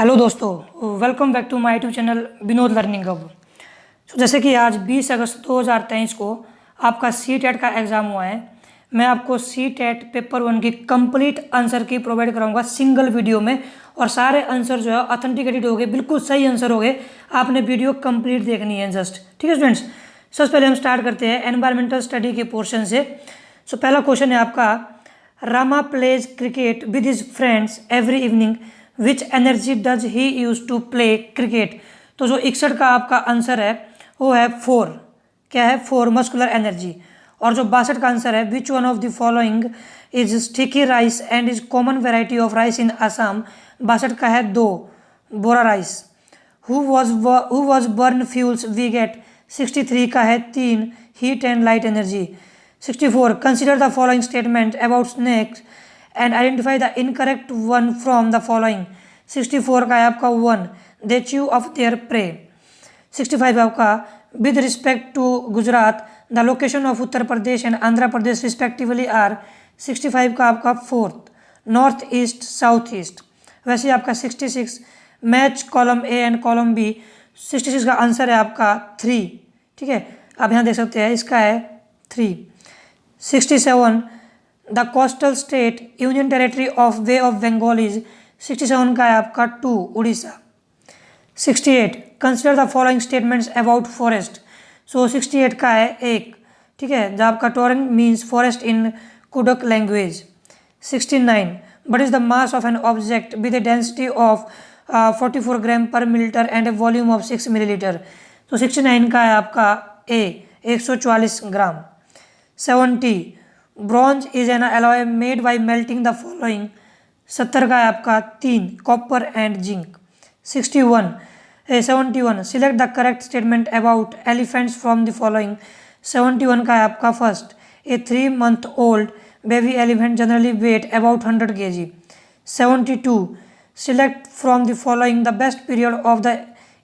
Hello दोस्तों, welcome back to my YouTube channel Vinod learning hub. जैसे कि आज 20 अगस्त 2023 को आपका सी टेट का एग्ज़ाम हुआ है। मैं आपको सी टेट पेपर 1 की कंप्लीट आंसर की प्रोवाइड कराऊंगा सिंगल वीडियो में, और सारे आंसर जो है ऑथेंटिकेटेड हो गए, बिल्कुल सही आंसर हो गए। आपने वीडियो कंप्लीट देखनी है जस्ट, ठीक है स्टूडेंट्स। सबसे पहले हम स्टार्ट करते हैं एनवायरमेंटल स्टडी के पोर्शन से। पहला क्वेश्चन है आपका, Rama plays cricket with his friends every evening, which energy does he use to play cricket. तो जो 61 का आपका आंसर है वो है 4। क्या है? 4 मस्कुलर एनर्जी। और जो 62 का आंसर है, which one of the following is sticky rice and is common variety of rice in Assam. 62 का है 2 bora rice. Who was burn fuels we get. 63 का है 3 heat and light energy. 64 consider the following statement about snakes and identify the incorrect one from the following. 64 का है आपका 1 they chew off their prey. 65 आपका, with respect to Gujarat the location of Uttar Pradesh and Andhra Pradesh respectively are. 65 का आपका 4th north east south east. वैसे आपका 66 match column A and column B. 66 का answer है आपका 3, ठीक है, आप यहाँ देख सकते हैं, इसका है 3। 67 the coastal state union territory of Bay of Bengal is. 67 का है आपका 2 Orissa. 68 consider the following statements about forest. 68 का है 1, ठीक है, जब आपका torrent means forest in Kurukh language. 69 what is the mass of an object with a density of 44 gram per millilitre and a volume of 6 millilitre. 69 का है आपका A 144 gram. 70 bronze is an alloy made by melting the following. 70 का है आपका 3 copper and zinc. 71 select the correct statement about elephants from the following. 71 का है आपका first, a 3 month old baby elephant generally weigh about 100 kg। 72 select from the following the best period of the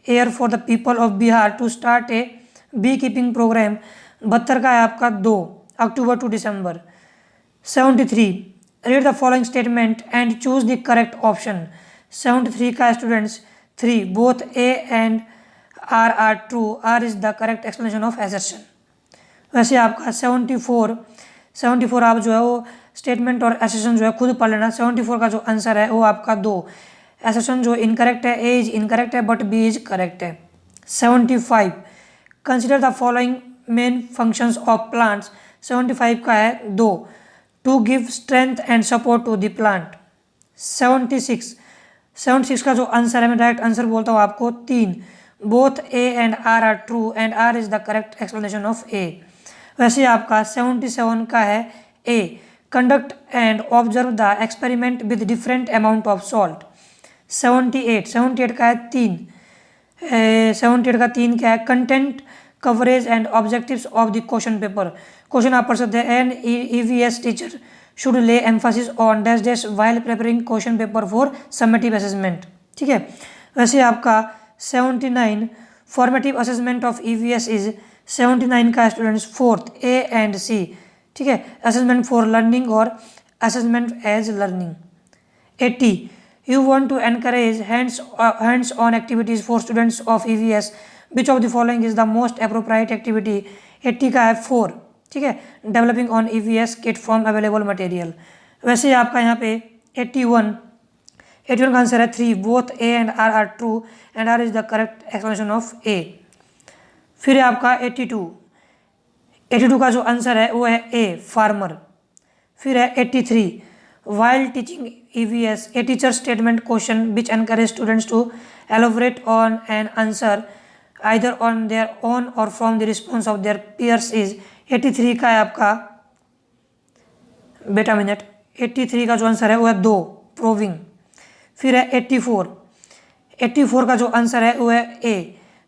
year for the people of Bihar to start a beekeeping programme. 72 का है आपका 2 October to December. 73 read the following statement and choose the correct option. 73 का students 3 both A and R true, R is the correct explanation of assertion. वैसे आपका 74 आप जो है वो स्टेटमेंट और असर्शन जो है खुद पढ़ लेना। 74 का जो आंसर है वो आपका 2, असर्शन जो इनकरेक्ट है, ए इज इनकरेक्ट है बट बी इज करेक्ट है। 75 consider the following main functions of plants. 75 का है 2 to give strength and support to the plant. 76 का जो आंसर है, मैं डायरेक्ट आंसर बोलता हूँ आपको, 3 both A and R true and R is the correct explanation of A. वैसे आपका 77 का है A conduct and observe the experiment with different amount of salt. 78 का है 3 78 का 3 क्या है, content coverage and objectives of the question paper. Question आप पढ़ सकते हैं, an EVS teacher should lay emphasis on dash dash while preparing question paper for summative assessment, ठीक है। वैसे आपका 79 formative assessment of EVS is. 79 का students 4th A and C, ठीक है, असेसमेंट फॉर लर्निंग और assessment as learning. 80 you want to encourage hands on activities for students of EVS, which of the following is the most appropriate activity। 80 का है 4, ठीक है, developing on EVS kit from available material. वैसे आपका यहाँ पे 81 का आंसर है 3 both A and R true and R is the correct explanation of A. फिर आपका 82 का जो आंसर है वो है ए फार्मर। फिर है 83 while teaching EVS a teacher statement question which encourage students to elaborate on an answer either on their own or from the response of their peers is। 83 का है आपका, बेटा मिनट, 83 का जो आंसर है वो है 2 प्रूविंग। फिर है 84 का जो आंसर है वो है a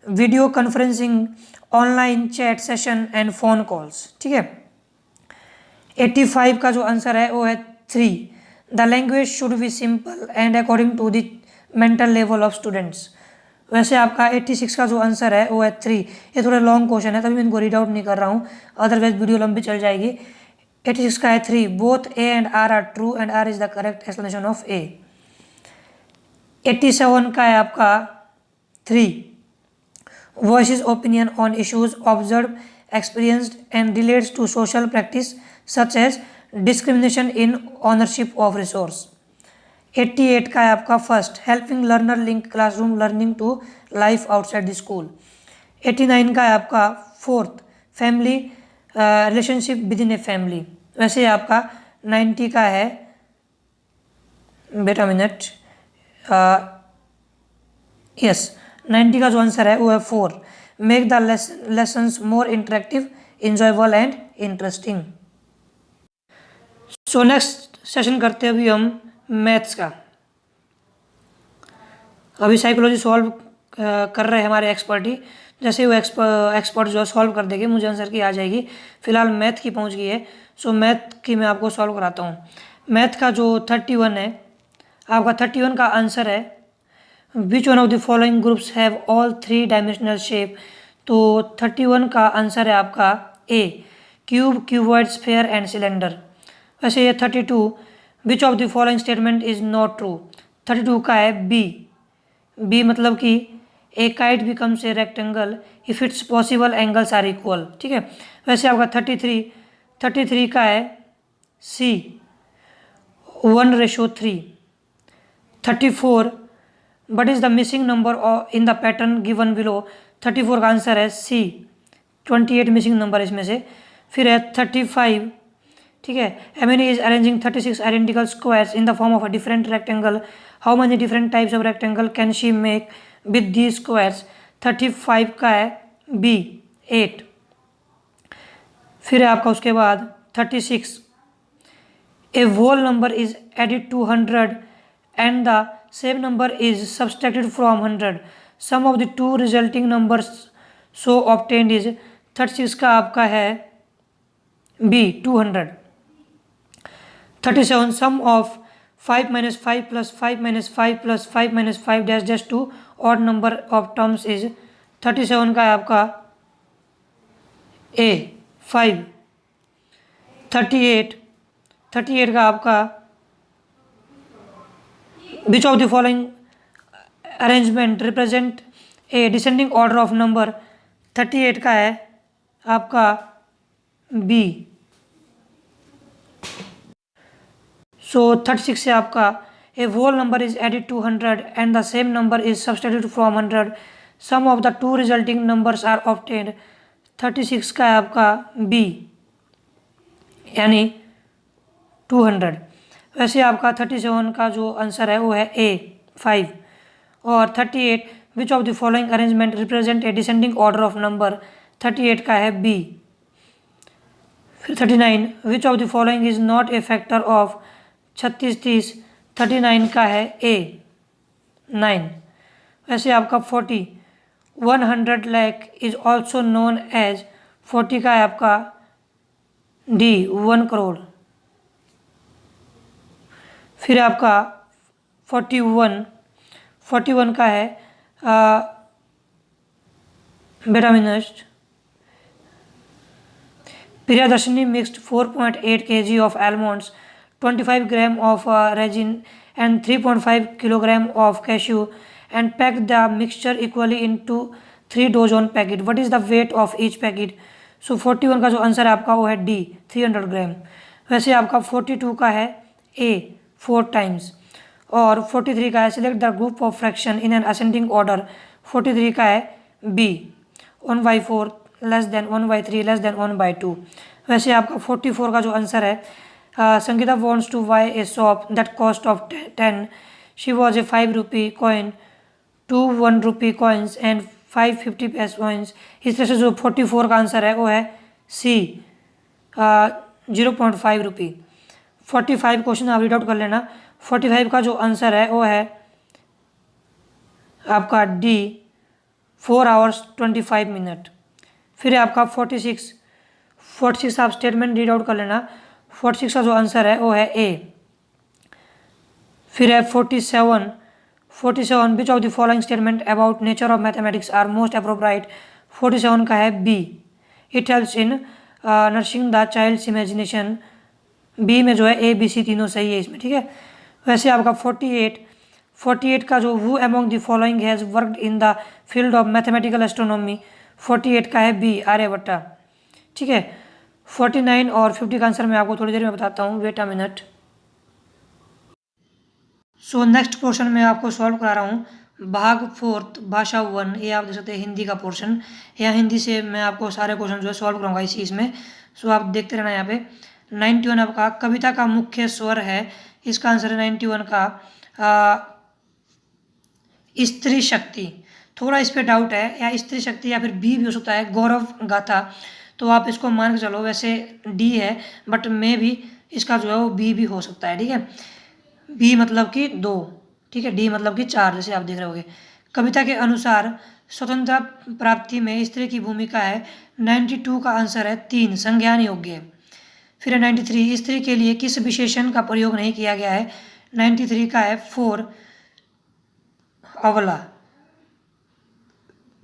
video conferencing online chat session and phone calls, ठीक है। 85 का जो आंसर है वो है 3 the language should be simple and according to the mental level of students. वैसे आपका 86 का जो आंसर है वो है 3। ये थोड़ा लॉन्ग क्वेश्चन है तभी मैं इनको रीड आउट नहीं कर रहा हूँ, अदरवाइज वीडियो लंबी चल जाएगी। 86 का है 3 both A and R true and R is the correct explanation of A. 87 का है आपका 3, voice opinion on issues observe experienced and relates to social practice such as discrimination in ownership of resource. 88 का है आपका first, helping learner link classroom learning to life outside the school. 89 का है आपका fourth, family relationship within a family. वैसे आपका 90 का है, बेटा मिनट, यस 90 का जो आंसर है वो है 4, make the lessons more interactive enjoyable and interesting. So next session करते हैं अभी हम मैथ्स का। अभी साइकोलॉजी सॉल्व कर रहे हैं हमारे एक्सपर्ट ही, जैसे वो एक्सपर्ट जो सॉल्व कर देंगे मुझे आंसर की आ जाएगी। फिलहाल मैथ की पहुंच गई है, सो मैथ की मैं आपको सॉल्व कराता हूँ। मैथ का जो 31 है आपका, 31 का आंसर है which one of the following groups have all 3 dimensional shape. तो 31 का आंसर है आपका A, cube, cuboid, sphere and cylinder. वैसे ये 32, which of the following statement is not true. 32 का है बी, बी मतलब कि a kite becomes a rectangle if it's possible angles are equal. ठीक है। वैसे आपका 33 का है C, 1:3। 34, but is the missing number in the pattern given below. 34 का आंसर है सी, 28 मिसिंग नंबर इसमें से। फिर है 35, ठीक है, Ammini is arranging 36 identical squares in the form of a different rectangle, how many different types of rectangle can she make with the squares. 35 का है बी, 8। फिर है आपका उसके बाद 36, ए whole number is added to 100 and the same number is subtracted from 100, sum of the two resulting numbers so obtained is। 36 का आपका है B, 200। 37, sum of 5 minus 5 plus 5 minus 5 plus 5 minus 5 dash dash to odd number of terms is। 37 का है आपका ए, 5। 38 का आपका which of the following arrangement represent a descending order of number. 38 का है आपका बी। सो 36 से आपका a whole number is added to 100 and the same number is subtracted from 100, sum of the two resulting numbers are obtained. 36 का है आपका B, यानी 200। वैसे आपका 37 का जो आंसर है वो है ए, 5। और 38, विच of the following arrangement represent a descending order of number. 38 का है बी। फिर 39, विच of the following is not a factor of 36, 30। 39 का है ए, 9। वैसे आपका 40, 100 lakh is also known as. 40 का है आपका डी, 1 करोड़। फिर आपका 41 का है बेटा मिनस्ट, Priyadarshini mixed 4.8 kg of almonds, 25 gram of resin and 3.5 kilogram of cashew and packed the mixture equally into 3 dozen packet. What is the weight of each packet? सो 41 का जो आंसर है आपका वो है डी, 300 ग्राम। वैसे आपका 42 का है ए, 4 टाइम्स। और 43 का है select the group of fraction in an ascending order. 43 का है B, 1/4 less than 1/3 less than 1/2। वैसे आपका 44 का जो आंसर है Sangeeta wants to buy a shop that cost of 10, she was a 5 rupee coin, 2 1 rupee coins and 5 50 पैसे coins. इस तरह से जो 44 का आंसर है वो है सी, 0.5 रुपी। 45 क्वेश्चन आप रीड आउट कर लेना। 45 का जो आंसर है वो है आपका डी, 4 hours 25 minutes। फिर है आपका 46 आप स्टेटमेंट रीड आउट कर लेना। 46 का जो आंसर है वो है ए। फिर है 47 which of the following statement about nature of mathematics are most appropriate. 47 का है B, it helps in nursing the child's imagination. B में जो है ए बी सी तीनों सही है इसमें, ठीक है। वैसे आपका 48 का जो who among the following has worked in the field of mathematical astronomy, 48 का है बी आर्यभट्टा। ठीक है, 49 और 50 का आंसर मैं आपको थोड़ी देर में बताता हूँ, wait a minute. So next portion में आपको सॉल्व करा रहा हूँ, भाग 4 भाषा 1, ये आप देख सकते हैं हिंदी का पोर्शन। या हिंदी से मैं आपको सारे क्वेश्चन जो है सॉल्व कराऊंगा इसी इसमें। सो आप देखते रहना यहाँ पे। 91 आपका कविता का मुख्य स्वर है, इसका आंसर है 91 का स्त्री शक्ति। थोड़ा इस पर डाउट है, या स्त्री शक्ति या फिर बी भी हो सकता है, गौरव गाथा, तो आप इसको मान के चलो। वैसे डी है, बट मे भी इसका जो है वो बी भी हो सकता है। ठीक है, बी मतलब कि 2, ठीक है, डी मतलब कि 4, जैसे आप देख रहे होगे। कविता के अनुसार स्वतंत्रता प्राप्ति में स्त्री की भूमिका है, 92 का आंसर है 3, संज्ञान योग्य। फिर है 93, स्त्री के लिए किस विशेषण का प्रयोग नहीं किया गया है, 93 का है 4, अवला।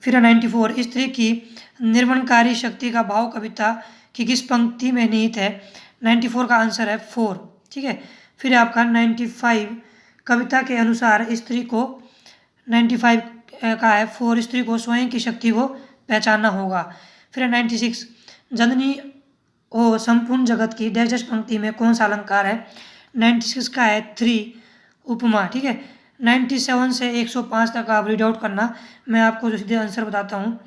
फिर 94, स्त्री की निर्वहनकारी शक्ति का भाव कविता की किस पंक्ति में निहित है, 94 का आंसर है 4। ठीक है, फिर आपका 95, कविता के अनुसार स्त्री को, 95 का है 4, स्त्री को स्वयं की शक्ति को पहचानना होगा। फिर 96, जननी ओ संपूर्ण जगत की डैश डैश पंक्ति में कौन सा अलंकार है, 96 का है 3, उपमा। ठीक है, 97 से 105 तक आप रीड आउट करना, मैं आपको जो सीधे आंसर बताता हूँ।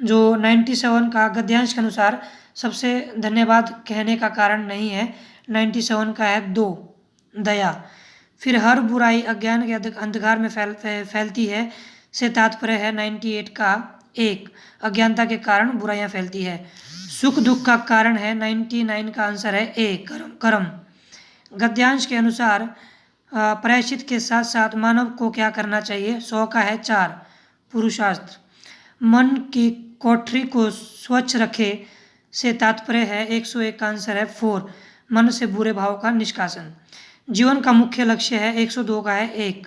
जो 97 का गद्यांश के अनुसार सबसे धन्यवाद कहने का कारण नहीं है, 97 का है 2, दया। फिर हर बुराई अज्ञान के अंधकार में फैलती है से तात्पर्य है 98 का 1, अज्ञानता के कारण बुराइयां फैलती है। सुख दुख का कारण है 99 का आंसर है ए, कर्म। गद्यांश के अनुसार प्रायश्चित के साथ साथ मानव को क्या करना चाहिए, 100 का है 4, पुरुषार्थ। मन की कोठरी को स्वच्छ रखे से तात्पर्य है 101 का आंसर है 4, मन से बुरे भाव का निष्कासन। जीवन का मुख्य लक्ष्य है 102 का है 1।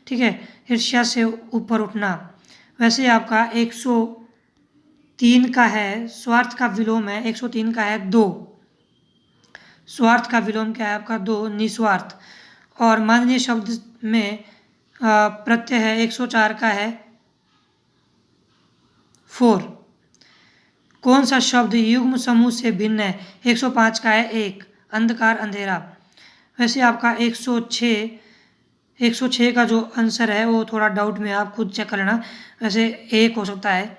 ठीक है, ईर्ष्या से ऊपर उठना। वैसे आपका 103 का है स्वार्थ का विलोम है, 103 का है 2, स्वार्थ का विलोम क्या है आपका 2, निस्वार्थ। और माननीय शब्द में प्रत्यय है, 104 का है 4। कौन सा शब्द युग्म समूह से भिन्न है, 105 का है 1, अंधकार अंधेरा। वैसे आपका 106 का जो आंसर है वो थोड़ा डाउट में, आप खुद चेक कर लेना, वैसे 1 हो सकता है।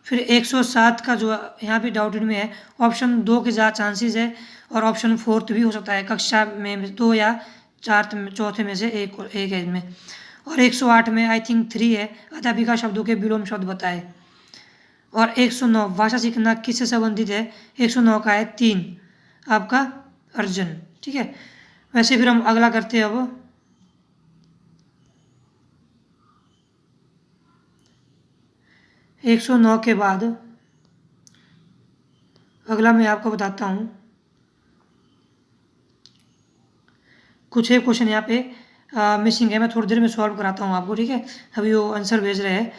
फिर 107 का जो यहाँ पे डाउटेड में है, ऑप्शन 2 के ज़्यादा चांसेस है, और ऑप्शन 4 भी हो सकता है, कक्षा में 2 या चौथे में से एक है इनमें। और 108 में आई थिंक 3 है, अध्यापिका शब्दों के विलोम शब्द बताए। और 109 भाषा सीखना किससे संबंधित है, 109 का है 3, आपका अर्जुन। ठीक है, वैसे फिर हम अगला करते हैं। अब 109 के बाद अगला मैं आपको बताता हूँ। कुछ एक क्वेश्चन यहाँ पे मिसिंग है, मैं थोड़ी देर में सॉल्व कराता हूँ आपको। ठीक है, अभी वो आंसर भेज रहे हैं।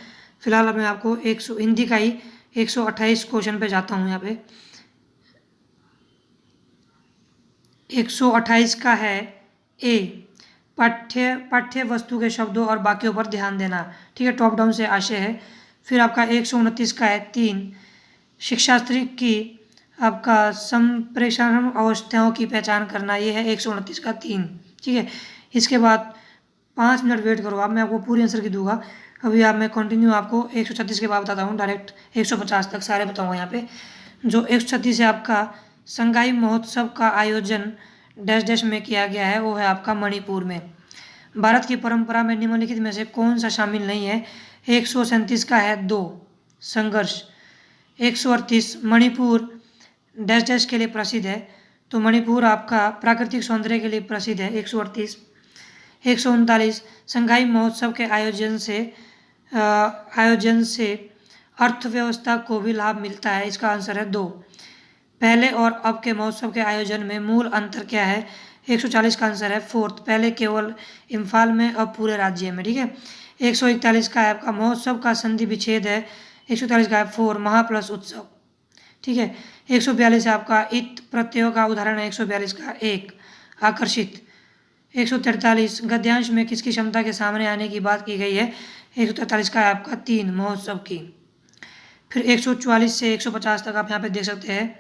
फिलहाल मैं आपको हिंदी का ही 128 क्वेश्चन पे जाता हूँ। यहाँ पे 128 का है ए, पाठ्य वस्तु के शब्दों और वाक्यों पर ध्यान देना। ठीक है, टॉप डाउन से आशय है। फिर आपका 129 का है 3, शिक्षाशास्त्री की आपका संप्रेषण अवस्थाओं की पहचान करना, ये है 129 का 3। ठीक है, इसके बाद 5 मिनट वेट करो आप, मैं आपको पूरी आंसर की दूंगा। अभी मैं कंटिन्यू आपको 136 के बाद बताता हूँ, डायरेक्ट 150 तक सारे बताऊँगा। यहाँ पे जो 136 है आपका, संगाई महोत्सव का आयोजन डैश डैश में किया गया है, वो है आपका मणिपुर में। भारत की परंपरा में निम्नलिखित में से कौन सा शामिल नहीं है, 137 का है 2, संघर्ष। 138 मणिपुर डैश डैश के लिए प्रसिद्ध है, तो मणिपुर आपका प्राकृतिक सौंदर्य के लिए प्रसिद्ध है, 138। 139 संघाई महोत्सव के आयोजन से अर्थव्यवस्था को भी लाभ मिलता है, इसका आंसर है 2। पहले और अब के महोत्सव के आयोजन में मूल अंतर क्या है, 140 का आंसर है 4, पहले केवल इम्फाल में, अब पूरे राज्य में। ठीक है, 141 का है आपका महोत्सव का संधि विच्छेद है, 141 का है 4, महा प्लस उत्सव। ठीक है, 142 है आपका इत प्रत्ययों का उदाहरण है, 142 का 1, आकर्षित। 143 गद्यांश में किसकी क्षमता के सामने आने की बात की गई है? 143 का है आपका 3 महोत्सव की। फिर 144 से 150 तक आप यहाँ पे देख सकते हैं।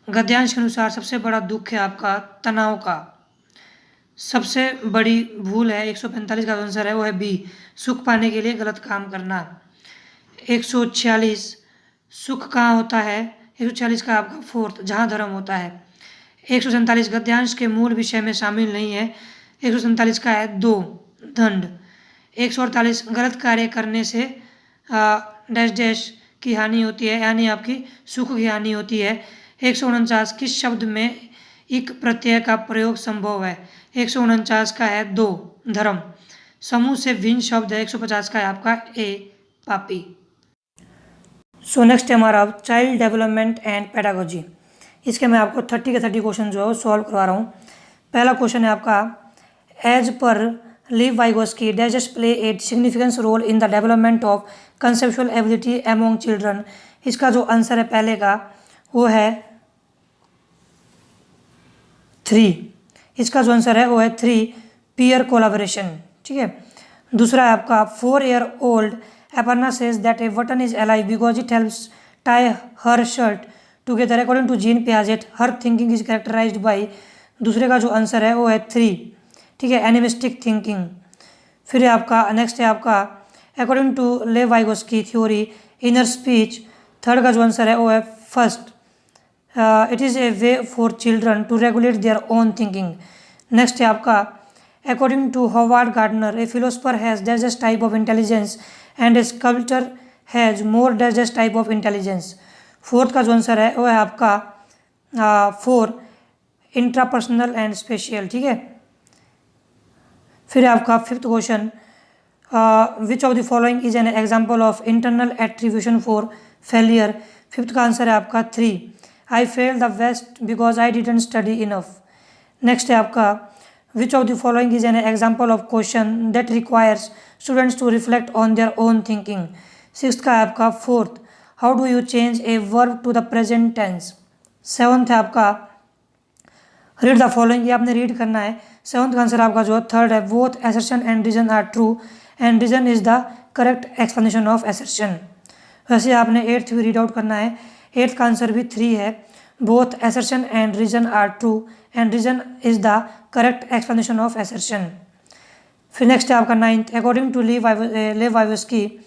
गद्यांश के अनुसार सबसे बड़ा दुख है आपका तनाव का। सबसे बड़ी भूल है 145 का आंसर है वो है बी, सुख पाने के लिए गलत काम करना। 146 सुख कहाँ होता है? 146 का आपका फोर्थ, जहाँ धर्म होता है। 147 गद्यांश के मूल विषय में शामिल नहीं है। 147 का है 2 दंड। 148 गलत कार्य करने से डैश डैश की हानि होती है, यानी आपकी सुख की हानि होती है। 149 किस शब्द में इक प्रत्यय का प्रयोग संभव है? 149 का है 2 धर्म। समूह से भिन्न शब्द है 150 का है आपका ए पापी। सो नेक्स्ट है हमारा चाइल्ड डेवलपमेंट एंड पेडागोजी। इसके मैं आपको 30 के 30 क्वेश्चन जो है सॉल्व करवा रहा हूँ। पहला क्वेश्चन है आपका as per Lev Vygotsky dash play a significance role in the development of conceptual ability among children. इसका जो आंसर है पहले का वो है 3। इसका जो आंसर है वो है 3 पीयर कोलाबोरेशन। ठीक है। दूसरा है आपका 4 year old Aparna says that a button is alive because it helps tie her shirt together. According to Jean Piaget, her thinking is characterized by, दूसरे का जो आंसर है वो है 3। ठीक है, एनिमिस्टिक थिंकिंग। फिर है आपका नेक्स्ट है आपका according to Lev Vygotsky theory inner speech. Third का जो आंसर है वो है first, it is a way for children to regulate their own thinking. Next है आपका according to Howard Gardner a philosopher has dash type of intelligence and a sculpture has more dash type of intelligence. Fourth का जो answer है वो है आपका 4 intrapersonal and special. ठीक है। फिर आपका fifth question which of the following is an example of internal attribution for failure. Fifth का आंसर है आपका 3 I fail the test because I didn't study enough. Next है आपका which of the following is an example of question that requires students to reflect on their own thinking. Sixth का है आपका fourth, how do you change a verb to the present tense. Seventh है आपका read the following, ये आपने read करना है। Seventh का आंसर आपका जो थर्ड है, both assertion and reason are true and reason is the correct explanation of assertion. वैसे आपने एट्थ भी रीड आउट करना है। एट्थ का आंसर भी 3 है, both assertion and reason are true and reason is the correct explanation of assertion. फिर next है आपका ninth, according to Lev Vygotsky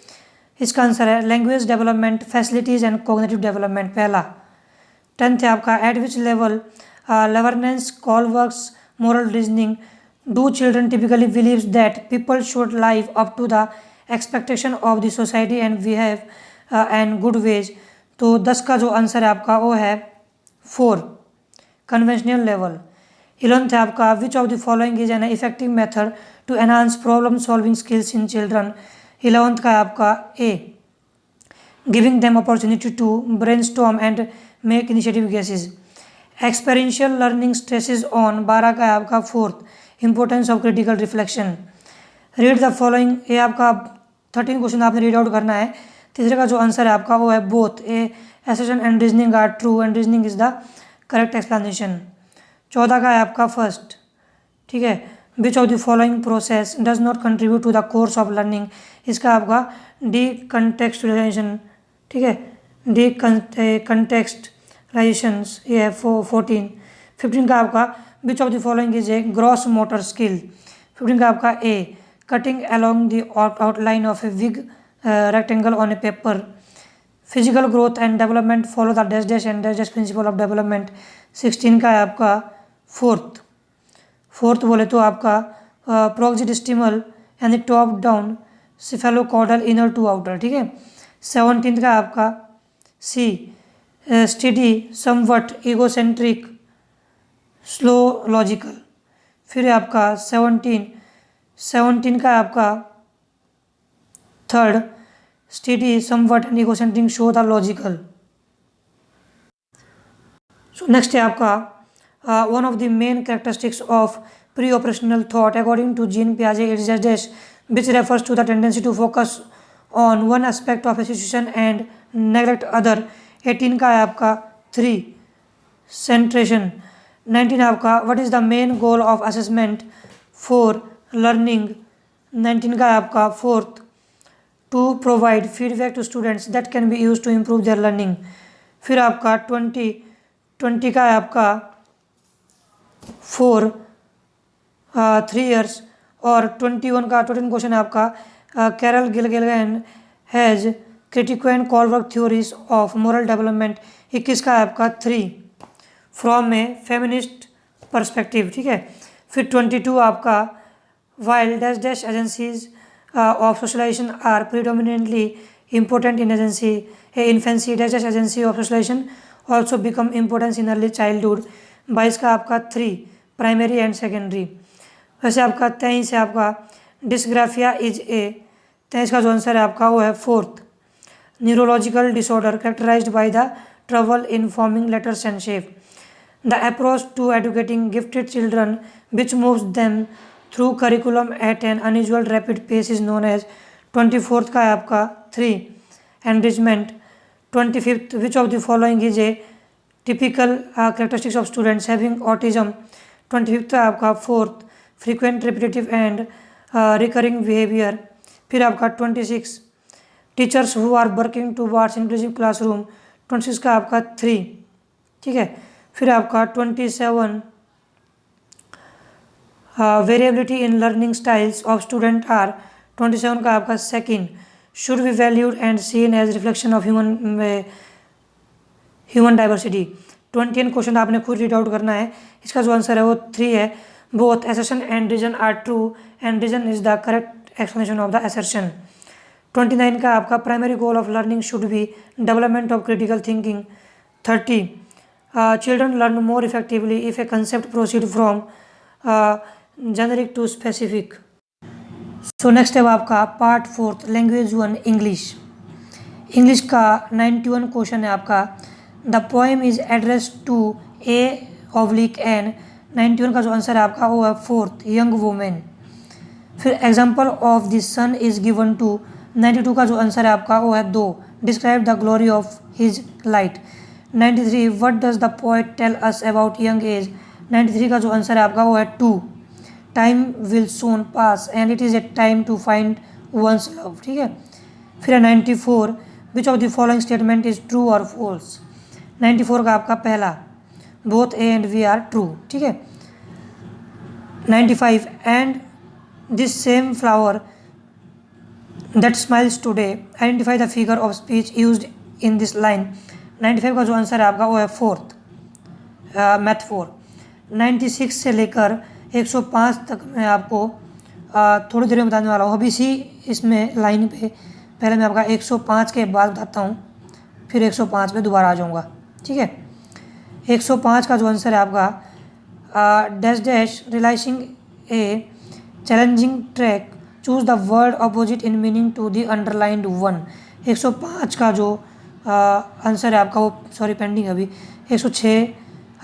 इसका आंसर है language development facilitates and cognitive development पहला। 10th है आपका at which level learners Kohlberg's moral reasoning do children typically believes that people should live up to the expectation of the society and behave and good ways. तो 10 का जो answer है आपका वो है 4 कन्वेंशनल लेवल। 11th है आपका which of the following is an effective method to enhance problem solving skills in children. 11th का है आपका A giving them opportunity to brainstorm and make initiative guesses. Experiential learning stresses on 12 का है आपका fourth importance of critical reflection. Read the following, ये आपका 13 question आपने read out करना है। तीसरे का जो आंसर है आपका वो है both A assertion and reasoning are true and reasoning is the correct explanation. 14 का है आपका फर्स्ट। ठीक है, which of the following process does not contribute to the course of learning. इसका आपका डी कंटेक्सचुअलाइजेशन। ठीक है, डी कंटेक्सचुअलाइजेशंस ये है 14। 15 का आपका which of the following is a gross motor skill. 15 का आपका A cutting along the outline of a big rectangle on a paper. Physical growth and development follow the dash dash and dash dash principle of development. 16 का है आपका fourth बोले तो आपका proximodistal यानी top down cephalocaudal inner to outer. ठीक है। 17 का आपका C study somewhat egocentric slow logical. फिर है आपका 17 का आपका third study somewhat and egocentric show the logical. So next है आपका one of the main characteristics of pre-operational thought according to Jean Piaget is dash which refers to the tendency to focus on one aspect of a situation and neglect other। 18 का है आपका 3 centration। 19 आपका what is the main goal of assessment for learning. 19 का आपका fourth to provide feedback to students that can be use to improve their learning. फिर आपका 20 का है आपका फॉर 3 years। और 21 क्वेश्चन है आपका Carol Gilligan has critiqued and Kohlberg theories of moral development. 21 का है आपका 3 फ्रॉम ए फेमिनिस्ट परस्पेक्टिव, ठीक है। फिर 22 आपका while dash dash agencies of socialisation are predominantly important in agency infancy dash dash agency of socialisation also become importance in early childhood. 22 का आपका 3 primary and secondary. वैसे आपका 23 है आपका डिस्ग्राफिया इज ए। 23 का जो आंसर है आपका वो है fourth neurological disorder characterised by the trouble in forming letters and shape. The approach to educating gifted children which moves them through curriculum at an unusual rapid pace is known as. 24 का है आपका 3 enrichment. 25 which of the following is a typical characteristics of students having autism. 25 है आपका fourth frequent repetitive and recurring behaviour. फिर आपका 26 teachers who are working towards inclusive classroom. 26 का आपका 3, ठीक है। फिर आपका 27 variability in learning styles of student are. 27 का आपका second should be valued and seen as reflection of human diversity. 20 question आपने खुद रीड आउट करना है। इसका जो आंसर है वो 3 है। Both assertion and reason are true and reason is the correct explanation of the assertion। 29 का आपका primary goal of learning should be development of critical thinking. 30 children learn more effectively if a concept proceed from generic to specific. So next है आपका part 4 language 1 English. English का 91 question है आपका the poem is address to a an. 91 का जो answer है आपका वो है फोर्थ यंग वुमेन। फिर example of the sun is given to. 92 का जो आंसर है आपका वो है 2 describe the glory of his light. 93 what does the poet tell us about young age. 93 का जो आंसर है आपका वो है 2 time will soon pass and it is A time to find one's love, ठीक है। फिर 94 which of the following statement is true और फॉल्स। 94 का आपका पहला both A and V are true, ठीक है। 95 and this same flower that smiles today identify the figure of speech used in this line. 95 का जो आंसर है आपका वो है फोर्थ मैथ 4। 96 से लेकर 105 तक मैं आपको थोड़ी देर में बताने वाला हूँ। अभी इसी इसमें लाइन पे पहले मैं आपका 105 के बाद बताता हूँ, फिर 105 पे दोबारा आ जाऊँगा, ठीक है। 105 का जो आंसर है आपका dash dash realising a challenging track choose the word opposite in meaning to the underlined one. 105 का जो आंसर है आपका वो सॉरी पेंडिंग अभी 106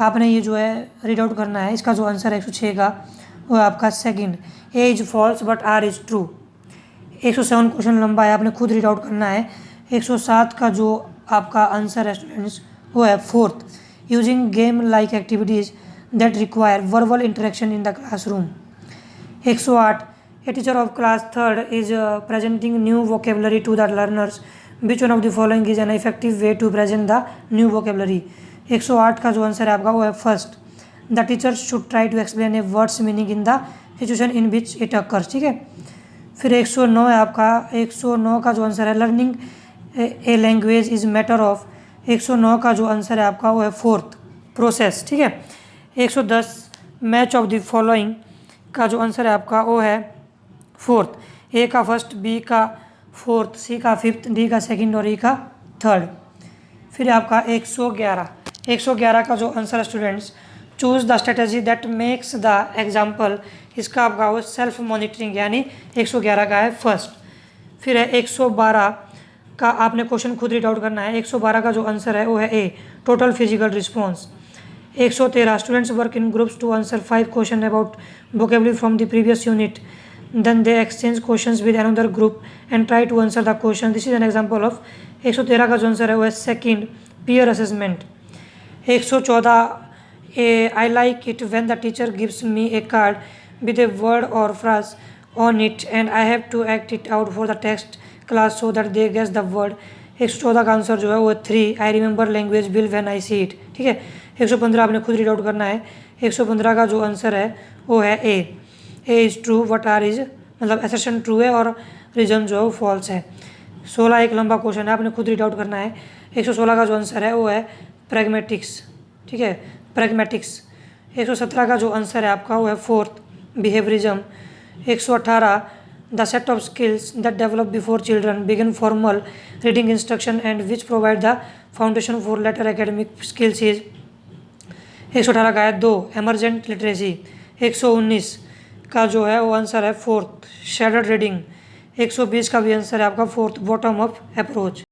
आपने ये जो है रीड आउट करना है। इसका जो आंसर है 106 का वो है आपका second A is false but R is true. 107 question लंबा है, आपने खुद रीड आउट करना है। 107 का जो आपका आंसर है स्टूडेंट्स वो है fourth using game like activities that require verbal interaction in the classroom. 108 a teacher of class 3rd is presenting new vocabulary to the learners which one of the following is an effective way to present the new vocabulary. 108 का जो answer है आपका वो है first the teacher should try to explain a word's meaning in the situation in which it occurs, ठीक है। फिर 109 है आपका 109 का जो आंसर है learning a language is matter of. 109 का जो आंसर है आपका वो है फोर्थ प्रोसेस, ठीक है। 110 मैच ऑफ द फॉलोइंग का जो आंसर है आपका वो है फोर्थ ए का फर्स्ट, बी का फोर्थ, सी का फिफ्थ, डी का सेकंड और ई का थर्ड। फिर आपका 111 का जो आंसर है students choose the strategy that makes the example. इसका आपका वो सेल्फ मॉनिटरिंग यानी 111 का है फर्स्ट। फिर है 112 का आपने क्वेश्चन खुद रीड आउट करना है। 112 का जो आंसर है वो है a total physical response. 113 students work in groups to answer 5 question about vocabulary from the previous unit, then they exchange questions with another group and try to answer the question. This is an example of 113 का जो answer है वो है second peer assessment। 114 I like it when the teacher gives me a card with a word or phrase on it and I have to act it out for the text class so that they guess the word। 114 का answer जो है वो 3 I remember language bill when I see it. ठीक है, 115 आपने खुद read out करना है। 115 का जो आंसर है वो है A is true but R is, मतलब एसर्शन ट्रू है और रीजन जो है वो फॉल्स है। 16 एक लंबा क्वेश्चन है, आपने खुद रीड आउट करना है। 116 का जो आंसर है वो है प्रैग्मेटिक्स। ठीक है, प्रैग्मेटिक्स। 117 का जो आंसर है आपका वो है fourth behaviourism. 118 the set of skills that develop before children begin formal reading instruction and which provide the foundation for later academic skills is. 118 का है 2 एमरजेंट लिटरेसी। 119 का जो है वो आंसर है फोर्थ शेडर्ड रीडिंग। 120 का भी आंसर है आपका फोर्थ बॉटम अप अप्रोच।